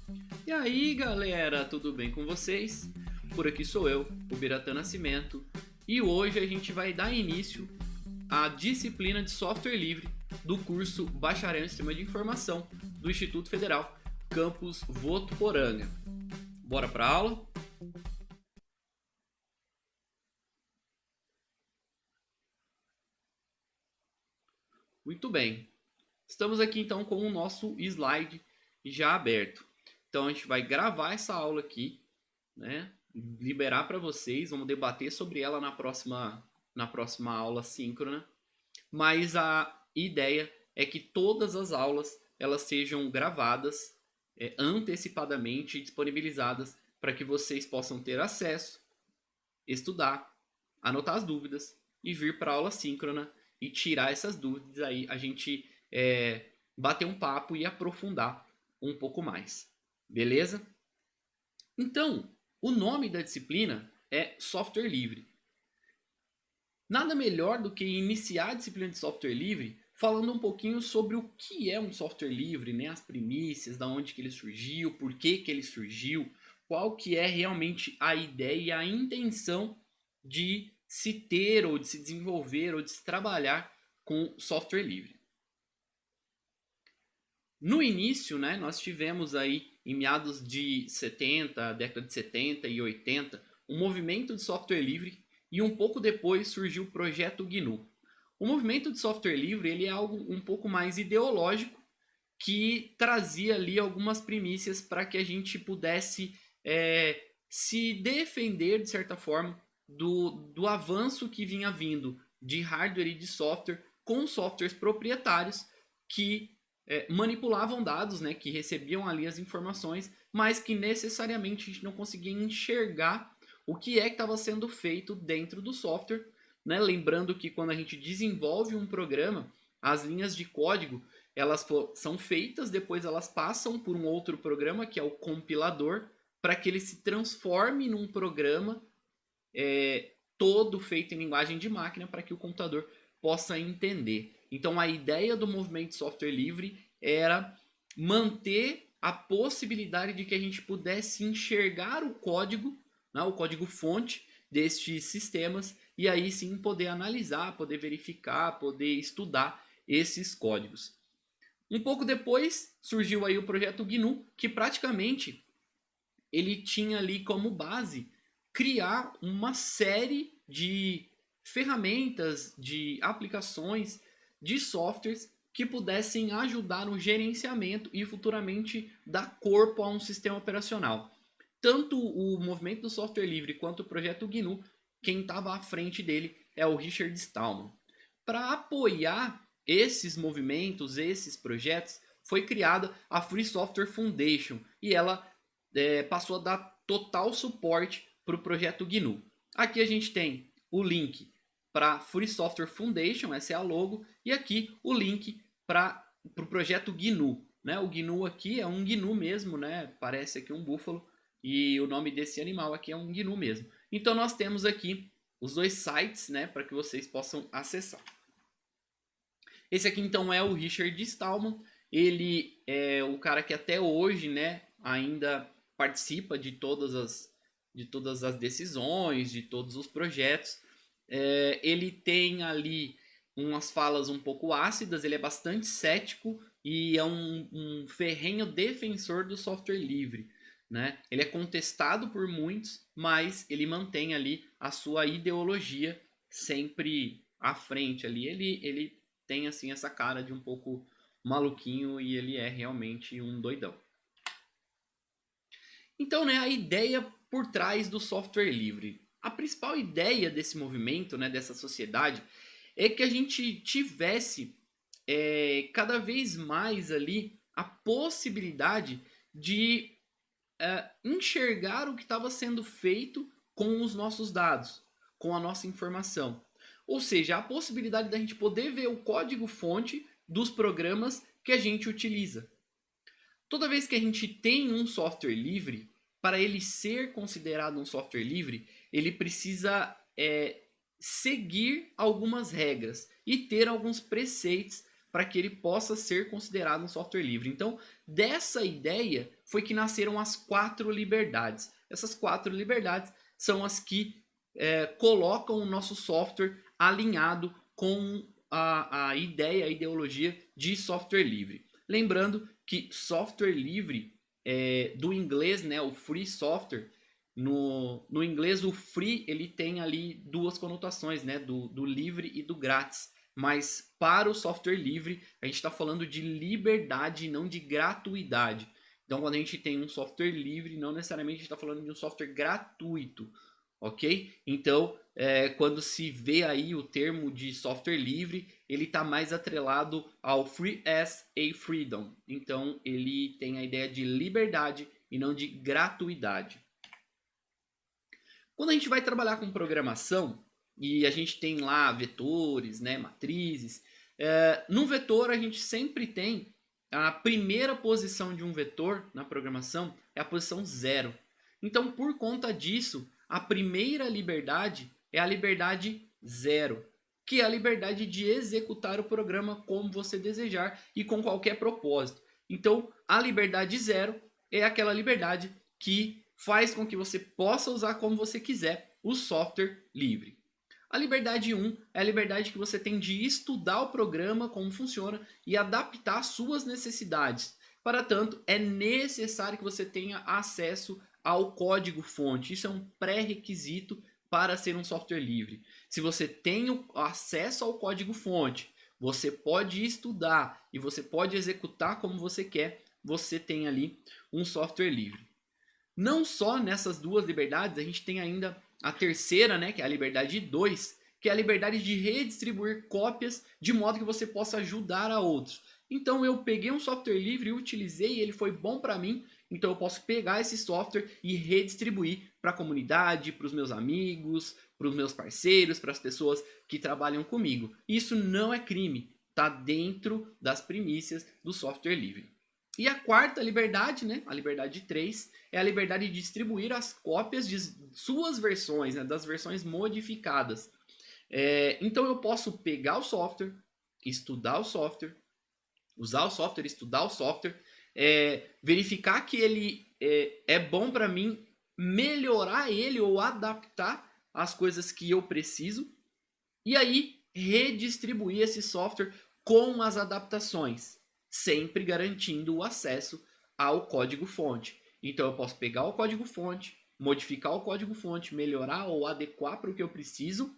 E aí galera, tudo bem com vocês? Por aqui sou eu, o Biratã Nascimento, e hoje a gente vai dar início à disciplina de software livre do curso Bacharel em Sistema de Informação do Instituto Federal, campus Votuporanga. Bora pra aula? Muito bem, estamos aqui então com o nosso slide já aberto. Então a gente vai gravar essa aula aqui, né? Liberar para vocês, vamos debater sobre ela na próxima aula síncrona, mas a ideia é que todas as aulas elas sejam gravadas antecipadamente e disponibilizadas para que vocês possam ter acesso, estudar, anotar as dúvidas e vir para a aula síncrona e tirar essas dúvidas aí, a gente bater um papo e aprofundar um pouco mais. Beleza? Então, o nome da disciplina é software livre. Nada melhor do que iniciar a disciplina de software livre falando um pouquinho sobre o que é um software livre, né? As primícias, da onde que ele surgiu, por que que ele surgiu, qual que é realmente a ideia e a intenção de se ter ou de se desenvolver ou de se trabalhar com software livre. No início, né, nós tivemos aí em meados de 70, década de 70 e 80, um movimento de software livre e um pouco depois surgiu o projeto GNU. O movimento de software livre ele é algo um pouco mais ideológico que trazia ali algumas primícias para que a gente pudesse se defender de certa forma do avanço que vinha vindo de hardware e de software com softwares proprietários que manipulavam dados, né, que recebiam ali as informações, mas que necessariamente a gente não conseguia enxergar o que é que estava sendo feito dentro do software, né? Lembrando que quando a gente desenvolve um programa, as linhas de código elas são feitas, depois elas passam por um outro programa que é o compilador, para que ele se transforme num programa todo feito em linguagem de máquina para que o computador possa entender. Então a ideia do movimento de software livre era manter a possibilidade de que a gente pudesse enxergar o código, né, o código fonte destes sistemas e aí sim poder analisar, poder verificar, poder estudar esses códigos. Um pouco depois surgiu aí o projeto GNU, que praticamente ele tinha ali como base criar uma série de ferramentas, de aplicações, de softwares que pudessem ajudar no gerenciamento e futuramente dar corpo a um sistema operacional. Tanto o movimento do software livre quanto o projeto GNU, quem estava à frente dele é o Richard Stallman. Para apoiar esses movimentos, esses projetos, foi criada a Free Software Foundation e ela passou a dar total suporte para o projeto GNU. Aqui a gente tem o link para Free Software Foundation, essa é a logo, e aqui o link para o projeto GNU. Né? O GNU aqui é um GNU mesmo, né? Parece aqui um búfalo, e o nome desse animal aqui é um GNU mesmo. Então nós temos aqui os dois sites, né, para que vocês possam acessar. Esse aqui então é o Richard Stallman, ele é o cara que até hoje, né, ainda participa de todas as decisões, de todos os projetos. Ele tem ali umas falas um pouco ácidas, ele é bastante cético e é um ferrenho defensor do software livre. Né? Ele é contestado por muitos, mas ele mantém ali a sua ideologia sempre à frente ali. Ele tem assim essa cara de um pouco maluquinho e ele é realmente um doidão. Então, né, a ideia por trás do software livre. A principal ideia desse movimento, né, dessa sociedade, é que a gente tivesse cada vez mais ali a possibilidade de enxergar o que estava sendo feito com os nossos dados, com a nossa informação. Ou seja, a possibilidade da gente poder ver o código-fonte dos programas que a gente utiliza. Toda vez que a gente tem um software livre, para ele ser considerado um software livre, ele precisa seguir algumas regras e ter alguns preceitos para que ele possa ser considerado um software livre. Então, dessa ideia foi que nasceram as 4 liberdades. Essas 4 liberdades são as que colocam o nosso software alinhado com a ideia, a ideologia de software livre. Lembrando que software livre, do inglês, né, o free software, no inglês o free ele tem ali 2 conotações, né, do livre e do grátis. Mas para o software livre, a gente está falando de liberdade e não de gratuidade. Então, quando a gente tem um software livre, não necessariamente a gente está falando de um software gratuito, ok? Então, quando se vê aí o termo de software livre, ele está mais atrelado ao free as a freedom. Então, ele tem a ideia de liberdade e não de gratuidade. Quando a gente vai trabalhar com programação, e a gente tem lá vetores, né, matrizes, no vetor a gente sempre tem a primeira posição de um vetor na programação é a posição 0. Então, por conta disso, a primeira liberdade é a liberdade 0, que é a liberdade de executar o programa como você desejar e com qualquer propósito. Então, a liberdade 0 é aquela liberdade que faz com que você possa usar como você quiser o software livre. A liberdade 1 é a liberdade que você tem de estudar o programa, como funciona, e adaptar às suas necessidades. Para tanto, é necessário que você tenha acesso ao código-fonte. Isso é um pré-requisito para ser um software livre. Se você tem acesso ao código-fonte, você pode estudar e você pode executar como você quer, você tem ali um software livre. Não só nessas 2 liberdades, a gente tem ainda a terceira, né, que é a liberdade 2, que é a liberdade de redistribuir cópias de modo que você possa ajudar a outros. Então eu peguei um software livre e utilizei, ele foi bom para mim, então eu posso pegar esse software e redistribuir para a comunidade, para os meus amigos, para os meus parceiros, para as pessoas que trabalham comigo. Isso não é crime, está dentro das primícias do software livre. E a quarta liberdade, né, a liberdade 3, é a liberdade de distribuir as cópias de suas versões, né, das versões modificadas. Então eu posso pegar o software, estudar o software, usar o software, estudar o software, verificar que ele é bom para mim, melhorar ele ou adaptar as coisas que eu preciso, e aí redistribuir esse software com as adaptações, sempre garantindo o acesso ao código-fonte. Então eu posso pegar o código-fonte, modificar o código-fonte, melhorar ou adequar para o que eu preciso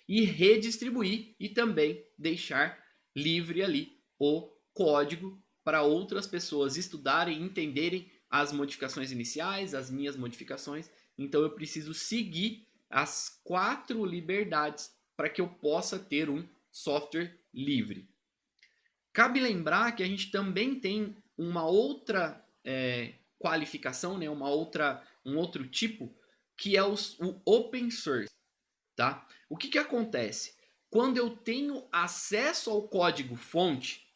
e redistribuir e também deixar livre ali o código para outras pessoas estudarem e entenderem as modificações iniciais, as minhas modificações. Então eu preciso seguir as 4 liberdades para que eu possa ter um software livre. Cabe lembrar que a gente também tem uma outra qualificação, né, um outro tipo, que é o open source. Tá? O que acontece? Quando eu tenho acesso ao código-fonte,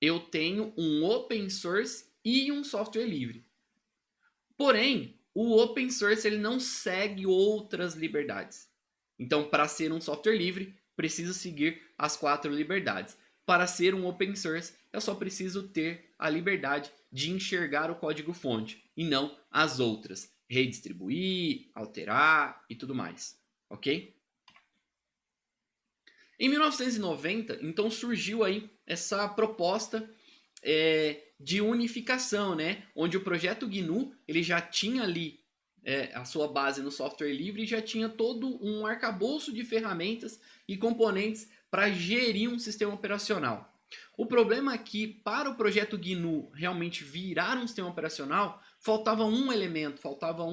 eu tenho um open source e um software livre. Porém, o open source ele não segue outras liberdades. Então, para ser um software livre, preciso seguir as 4 liberdades. Para ser um open source, eu só preciso ter a liberdade de enxergar o código-fonte e não as outras. Redistribuir, alterar e tudo mais. Ok? Em 1990, então surgiu aí essa proposta de unificação, né? Onde o projeto GNU ele já tinha ali a sua base no software livre e já tinha todo um arcabouço de ferramentas e componentes para gerir um sistema operacional. O problema é que para o projeto GNU realmente virar um sistema operacional, faltava um elemento, faltava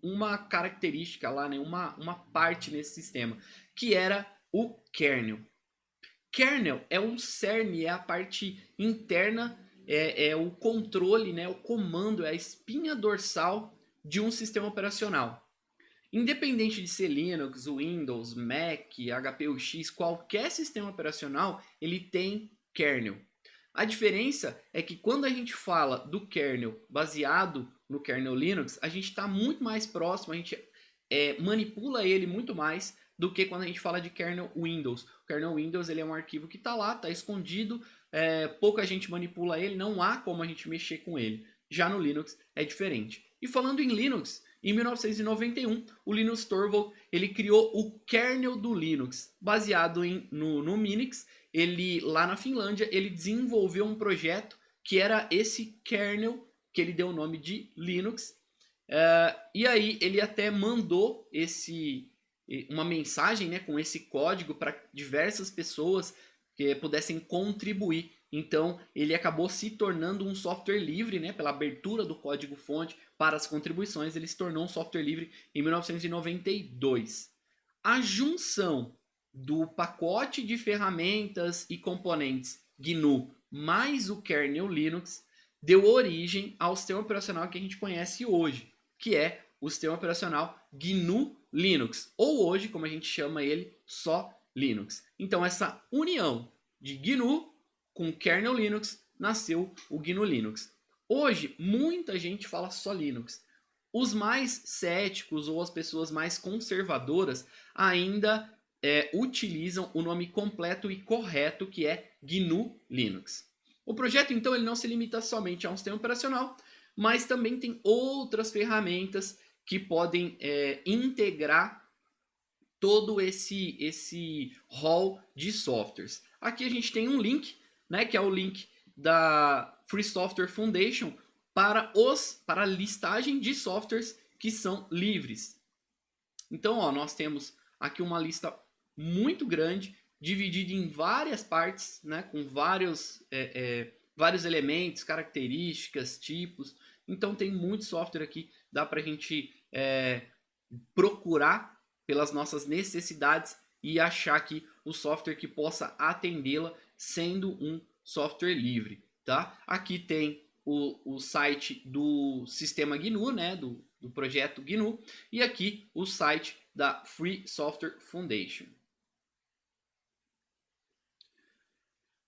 uma característica lá, né? uma parte nesse sistema, que era o kernel. Kernel é o cerne, é a parte interna, é o controle, né? O comando, é a espinha dorsal de um sistema operacional. Independente de ser Linux, Windows, Mac, HP UX, qualquer sistema operacional, ele tem kernel. A diferença é que quando a gente fala do kernel baseado no kernel Linux, a gente está muito mais próximo, a gente manipula ele muito mais do que quando a gente fala de kernel Windows. O kernel Windows ele é um arquivo que está lá, está escondido, pouca gente manipula ele, não há como a gente mexer com ele. Já no Linux é diferente. E falando em Linux, em 1991, o Linus Torvald ele criou o kernel do Linux, baseado no Minix. Ele, lá na Finlândia, ele desenvolveu um projeto que era esse kernel, que ele deu o nome de Linux. E aí ele até mandou uma mensagem, né, com esse código para diversas pessoas que pudessem contribuir. Então ele acabou se tornando um software livre, né, pela abertura do código-fonte para as contribuições. Ele se tornou um software livre em 1992. A junção do pacote de ferramentas e componentes GNU mais o kernel Linux deu origem ao sistema operacional que a gente conhece hoje, que é o sistema operacional GNU Linux, ou hoje, como a gente chama ele, só Linux. Então essa união de GNU com kernel Linux nasceu o GNU Linux. Hoje, muita gente fala só Linux. Os mais céticos ou as pessoas mais conservadoras ainda utilizam o nome completo e correto, que é GNU Linux. O projeto, então, ele não se limita somente a um sistema operacional, mas também tem outras ferramentas que podem integrar todo esse hall de softwares. Aqui a gente tem um link, né, que é o link da Free Software Foundation para a listagem de softwares que são livres. Então, ó, nós temos aqui uma lista muito grande, dividida em várias partes, né, com vários elementos, características, tipos. Então tem muito software aqui, dá para a gente procurar pelas nossas necessidades e achar aqui o software que possa atendê-la sendo um software livre, tá? Aqui tem o site do sistema GNU, né, do projeto GNU, e aqui o site da Free Software Foundation.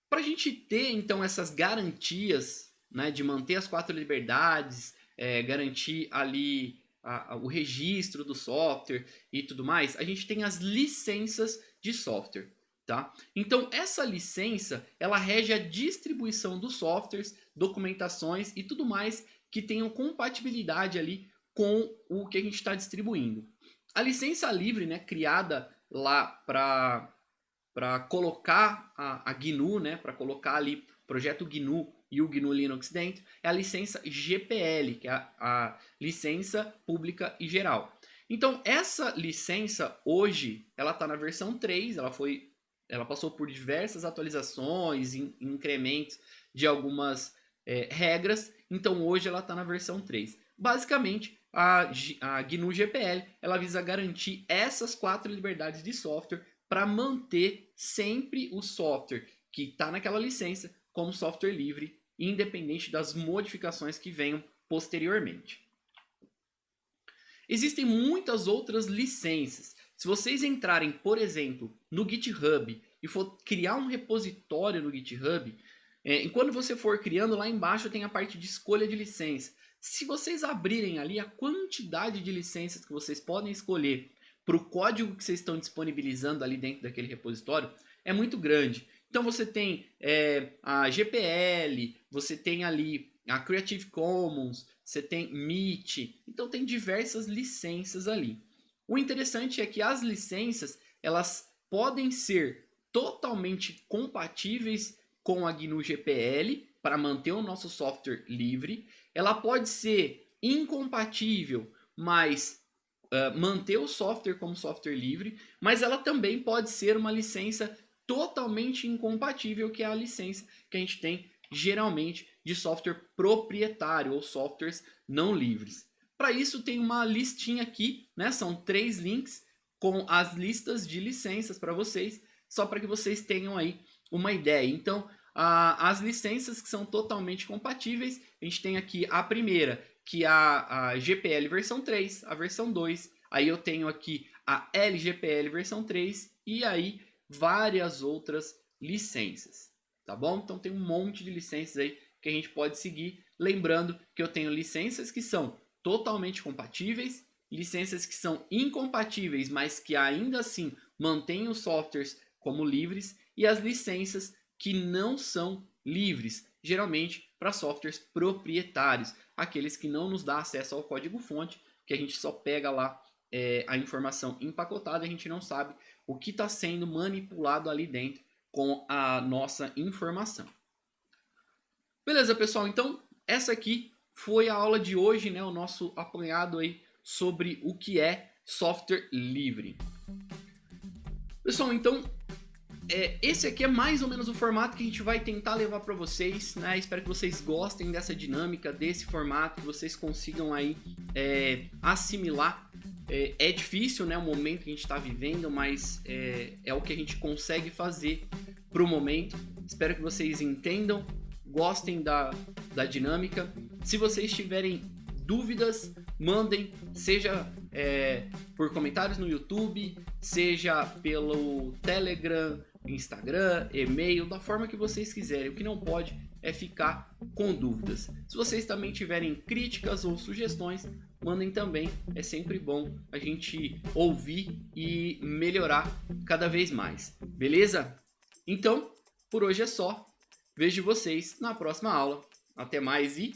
Para a gente ter, então, essas garantias, né, de manter as 4 liberdades, garantir ali o registro do software e tudo mais, a gente tem as licenças de software. Tá? Então, essa licença, ela rege a distribuição dos softwares, documentações e tudo mais que tenham compatibilidade ali com o que a gente está distribuindo. A licença livre, né, criada lá para colocar a GNU, né, para colocar ali o projeto GNU e o GNU Linux dentro, é a licença GPL, que é a licença pública e geral. Então, essa licença hoje, ela está na versão 3, ela passou por diversas atualizações, incrementos de algumas regras, então hoje ela está na versão 3. Basicamente, a GNU GPL ela visa garantir essas 4 liberdades de software para manter sempre o software que está naquela licença como software livre, independente das modificações que venham posteriormente. Existem muitas outras licenças. Se vocês entrarem, por exemplo, no GitHub e for criar um repositório no GitHub, enquanto você for criando, lá embaixo tem a parte de escolha de licença. Se vocês abrirem ali a quantidade de licenças que vocês podem escolher para o código que vocês estão disponibilizando ali dentro daquele repositório, é muito grande. Então você tem a GPL, você tem ali a Creative Commons, você tem MIT, então tem diversas licenças ali. O interessante é que as licenças, elas podem ser totalmente compatíveis com a GNU GPL para manter o nosso software livre. Ela pode ser incompatível, mas manter o software como software livre, mas ela também pode ser uma licença totalmente incompatível, que é a licença que a gente tem geralmente de software proprietário ou softwares não livres. Para isso tem uma listinha aqui, né? São 3 links com as listas de licenças para vocês, só para que vocês tenham aí uma ideia. Então, as licenças que são totalmente compatíveis, a gente tem aqui a primeira, que é a GPL versão 3, a versão 2, aí eu tenho aqui a LGPL versão 3 e aí várias outras licenças, tá bom? Então tem um monte de licenças aí que a gente pode seguir, lembrando que eu tenho licenças que são totalmente compatíveis licenças que são incompatíveis, mas que ainda assim mantêm os softwares como livres, e as licenças que não são livres, geralmente para softwares proprietários, aqueles que não nos dá acesso ao código-fonte, que a gente só pega lá a informação empacotada, a gente não sabe o que está sendo manipulado ali dentro com a nossa informação. Beleza, pessoal? Então, essa aqui foi a aula de hoje, né? O nosso apanhado aí sobre o que é software livre. Pessoal, então, esse aqui é mais ou menos o formato que a gente vai tentar levar para vocês, né? Espero que vocês gostem dessa dinâmica, desse formato, que vocês consigam aí assimilar. É difícil, né, o momento que a gente está vivendo, mas é o que a gente consegue fazer para o momento. Espero que vocês entendam, gostem da dinâmica. Se vocês tiverem dúvidas, mandem, seja por comentários no YouTube, seja pelo Telegram, Instagram, e-mail, da forma que vocês quiserem. O que não pode é ficar com dúvidas. Se vocês também tiverem críticas ou sugestões, mandem também. É sempre bom a gente ouvir e melhorar cada vez mais. Beleza? Então, por hoje é só. Vejo vocês na próxima aula. Até mais e